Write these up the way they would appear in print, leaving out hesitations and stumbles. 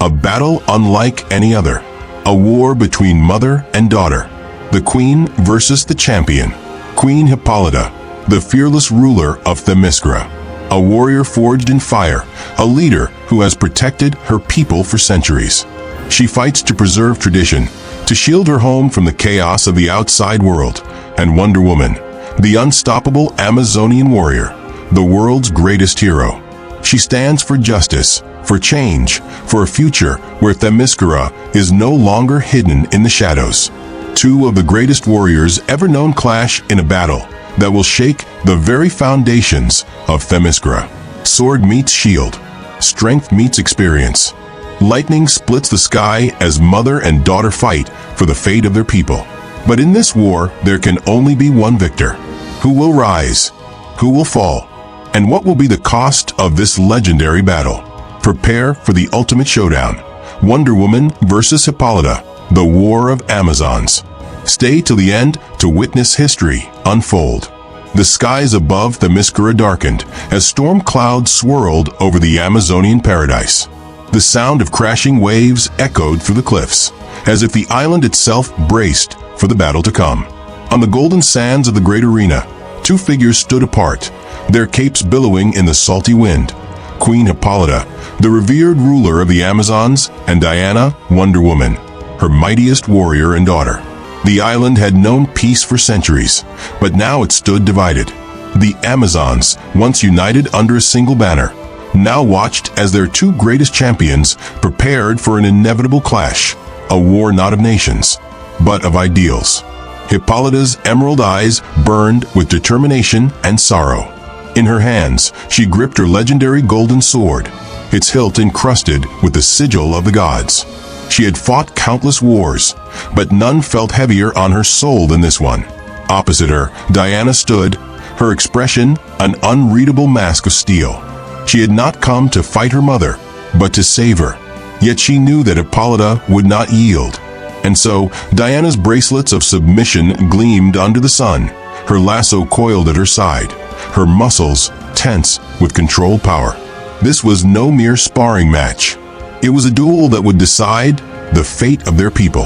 a battle unlike any other. A war between mother and daughter. The queen versus the champion. Queen Hippolyta, the fearless ruler of Themyscira. A warrior forged in fire, a leader who has protected her people for centuries. She fights to preserve tradition, to shield her home from the chaos of the outside world. And Wonder Woman, the unstoppable Amazonian warrior, the world's greatest hero. She stands for justice, for change, for a future where Themyscira is no longer hidden in the shadows. Two of the greatest warriors ever known clash in a battle that will shake the very foundations of Themyscira. Sword meets shield. Strength meets experience. Lightning splits the sky as mother and daughter fight for the fate of their people. But in this war, there can only be one victor. Who will rise? Who will fall? And what will be the cost of this legendary battle? Prepare for the ultimate showdown. Wonder Woman versus Hippolyta, the War of Amazons. Stay till the end to witness history unfold. The skies above Themyscira darkened as storm clouds swirled over the Amazonian paradise. The sound of crashing waves echoed through the cliffs, as if the island itself braced for the battle to come. On the golden sands of the great arena, two figures stood apart, their capes billowing in the salty wind. Queen Hippolyta, the revered ruler of the Amazons, and Diana, Wonder Woman, her mightiest warrior and daughter. The island had known peace for centuries, but now it stood divided. The Amazons, once united under a single banner, now watched as their two greatest champions prepared for an inevitable clash, a war not of nations, but of ideals. Hippolyta's emerald eyes burned with determination and sorrow. In her hands, she gripped her legendary golden sword, its hilt encrusted with the sigil of the gods. She had fought countless wars, but none felt heavier on her soul than this one. Opposite her, Diana stood, her expression an unreadable mask of steel. She had not come to fight her mother, but to save her. Yet she knew that Hippolyta would not yield. And so, Diana's bracelets of submission gleamed under the sun, her lasso coiled at her side, her muscles tense with controlled power. This was no mere sparring match. It was a duel that would decide the fate of their people.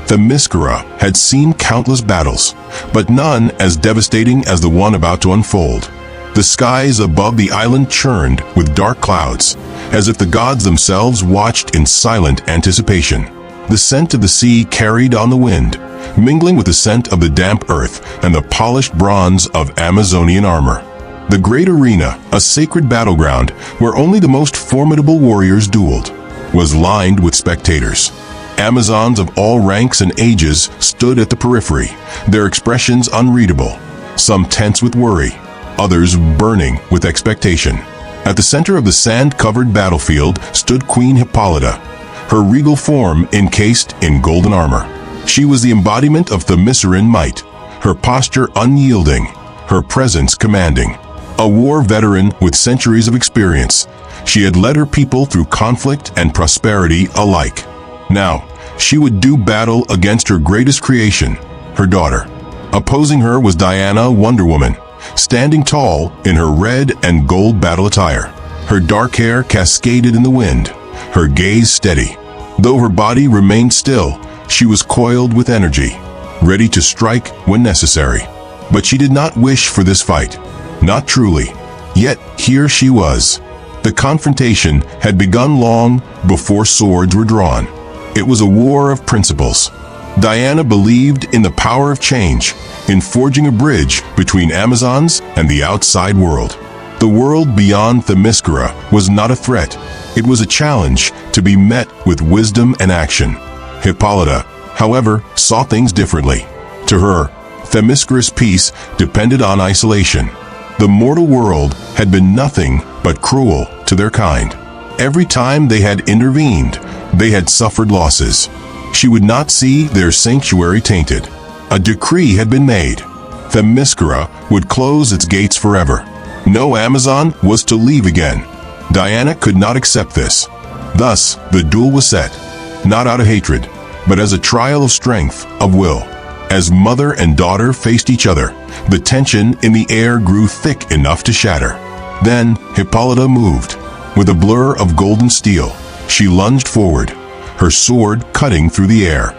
Themyscira had seen countless battles, but none as devastating as the one about to unfold. The skies above the island churned with dark clouds, as if the gods themselves watched in silent anticipation. The scent of the sea carried on the wind, mingling with the scent of the damp earth and the polished bronze of Amazonian armor. The great arena, a sacred battleground where only the most formidable warriors dueled, was lined with spectators. Amazons of all ranks and ages stood at the periphery, their expressions unreadable, some tense with worry, others burning with expectation. At the center of the sand-covered battlefield stood Queen Hippolyta, her regal form encased in golden armor. She was the embodiment of Themysciran might, her posture unyielding, her presence commanding. A war veteran with centuries of experience, she had led her people through conflict and prosperity alike. Now, she would do battle against her greatest creation, her daughter. Opposing her was Diana, Wonder Woman, standing tall in her red and gold battle attire. Her dark hair cascaded in the wind, her gaze steady. Though her body remained still, she was coiled with energy, ready to strike when necessary. But she did not wish for this fight. Not truly. Yet here she was. The confrontation had begun long before swords were drawn. It was a war of principles. Diana believed in the power of change, in forging a bridge between Amazons and the outside world. The world beyond Themyscira was not a threat. It was a challenge to be met with wisdom and action. Hippolyta, however, saw things differently. To her, Themyscira's peace depended on isolation. The mortal world had been nothing but cruel to their kind. Every time they had intervened, they had suffered losses. She would not see their sanctuary tainted. A decree had been made. Themyscira would close its gates forever. No Amazon was to leave again. Diana could not accept this. Thus, the duel was set, not out of hatred, but as a trial of strength, of will. As mother and daughter faced each other, the tension in the air grew thick enough to shatter. Then, Hippolyta moved. With a blur of golden steel, She lunged forward, her sword cutting through the air.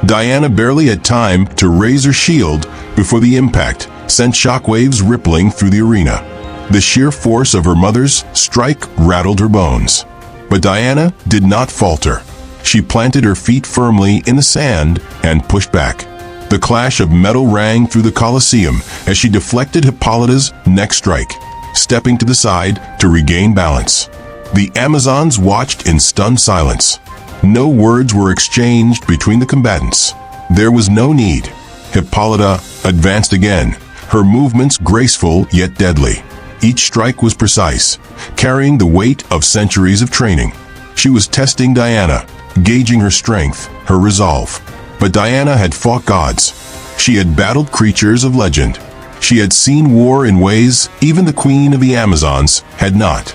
Diana barely had time to raise her shield before the impact sent shockwaves rippling through the arena. The sheer force of her mother's strike rattled her bones. But Diana did not falter. She planted her feet firmly in the sand and pushed back. The clash of metal rang through the Colosseum as she deflected Hippolyta's next strike, stepping to the side to regain balance. The Amazons watched in stunned silence. No words were exchanged between the combatants. There was no need. Hippolyta advanced again, her movements graceful yet deadly. Each strike was precise, carrying the weight of centuries of training. She was testing Diana, gauging her strength, her resolve. But Diana had fought gods. She had battled creatures of legend. She had seen war in ways even the queen of the Amazons had not.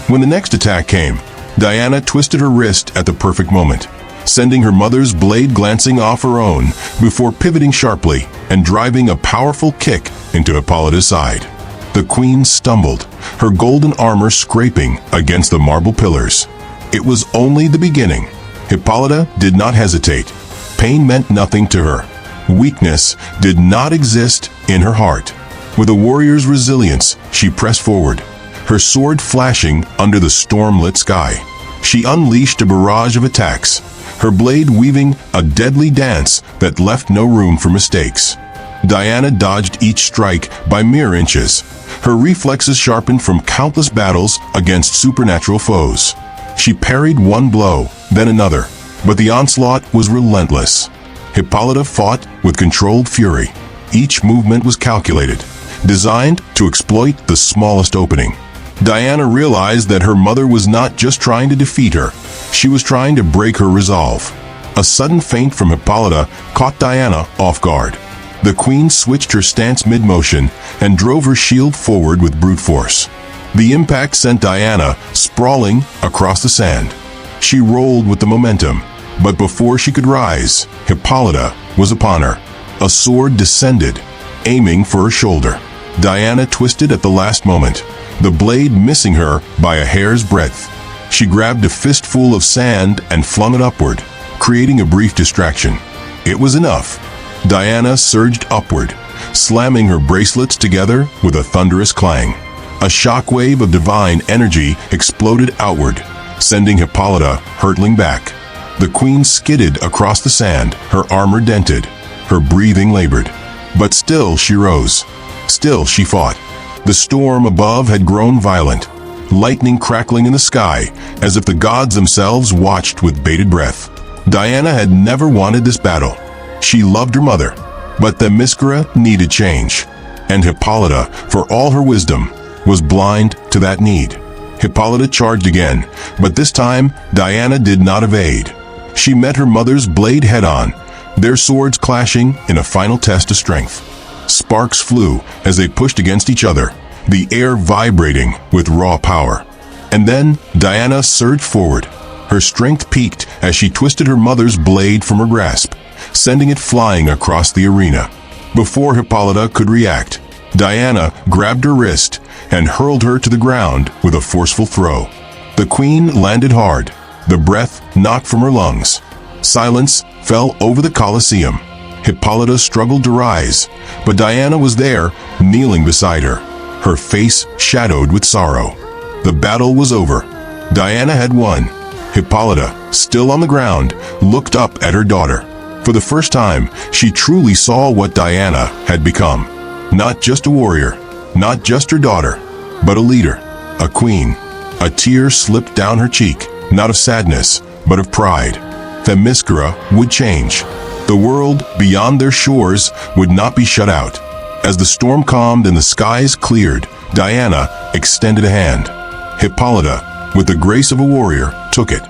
When the next attack came, Diana twisted her wrist at the perfect moment, sending her mother's blade glancing off her own before pivoting sharply and driving a powerful kick into Hippolyta's side. The queen stumbled, her golden armor scraping against the marble pillars. It was only the beginning. Hippolyta did not hesitate. Pain meant nothing to her. Weakness did not exist in her heart. With a warrior's resilience, she pressed forward, her sword flashing under the storm-lit sky. She unleashed a barrage of attacks, her blade weaving a deadly dance that left no room for mistakes. Diana dodged each strike by mere inches, her reflexes sharpened from countless battles against supernatural foes. She parried one blow, then another, but the onslaught was relentless. Hippolyta fought with controlled fury. Each movement was calculated, designed to exploit the smallest opening. Diana realized that her mother was not just trying to defeat her, she was trying to break her resolve. A sudden feint from Hippolyta caught Diana off guard. The queen switched her stance mid-motion and drove her shield forward with brute force. The impact sent Diana sprawling across the sand. She rolled with the momentum, but before she could rise, Hippolyta was upon her. A sword descended, aiming for her shoulder. Diana twisted at the last moment, the blade missing her by a hair's breadth. She grabbed a fistful of sand and flung it upward, creating a brief distraction. It was enough. Diana surged upward, slamming her bracelets together with a thunderous clang. A shockwave of divine energy exploded outward, sending Hippolyta hurtling back. The queen skidded across the sand, her armor dented, her breathing labored. But still she rose. Still she fought. The storm above had grown violent, lightning crackling in the sky as if the gods themselves watched with bated breath. Diana had never wanted this battle. She loved her mother, but Themyscira needed change, and Hippolyta, for all her wisdom, was blind to that need. Hippolyta charged again, but this time Diana did not evade. She met her mother's blade head-on, their swords clashing in a final test of strength. Sparks flew as they pushed against each other, the air vibrating with raw power. And then Diana surged forward. Her strength peaked as she twisted her mother's blade from her grasp, sending it flying across the arena. Before Hippolyta could react, Diana grabbed her wrist and hurled her to the ground with a forceful throw. The queen landed hard, the breath knocked from her lungs. Silence fell over the Colosseum. Hippolyta struggled to rise, but Diana was there, kneeling beside her, her face shadowed with sorrow. The battle was over. Diana had won. Hippolyta, still on the ground, looked up at her daughter. For the first time, she truly saw what Diana had become. Not just a warrior, not just her daughter, but a leader, a queen. A tear slipped down her cheek, not of sadness, but of pride. Themyscira would change. The world beyond their shores would not be shut out. As the storm calmed and the skies cleared, Diana extended a hand. Hippolyta, with the grace of a warrior, took it.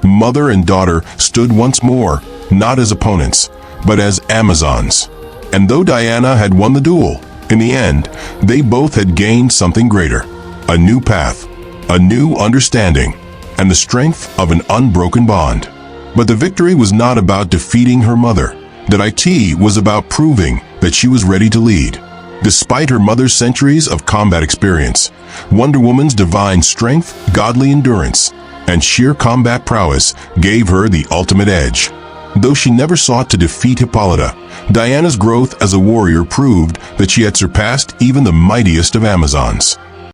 Mother and daughter stood once more, not as opponents, but as Amazons. And though Diana had won the duel, in the end, they both had gained something greater. A new path, a new understanding, and the strength of an unbroken bond. But the victory was not about defeating her mother. That IT was about proving that she was ready to lead. Despite her mother's centuries of combat experience, Wonder Woman's divine strength, godly endurance, and sheer combat prowess gave her the ultimate edge. Though she never sought to defeat Hippolyta, Diana's growth as a warrior proved that she had surpassed even the mightiest of Amazons.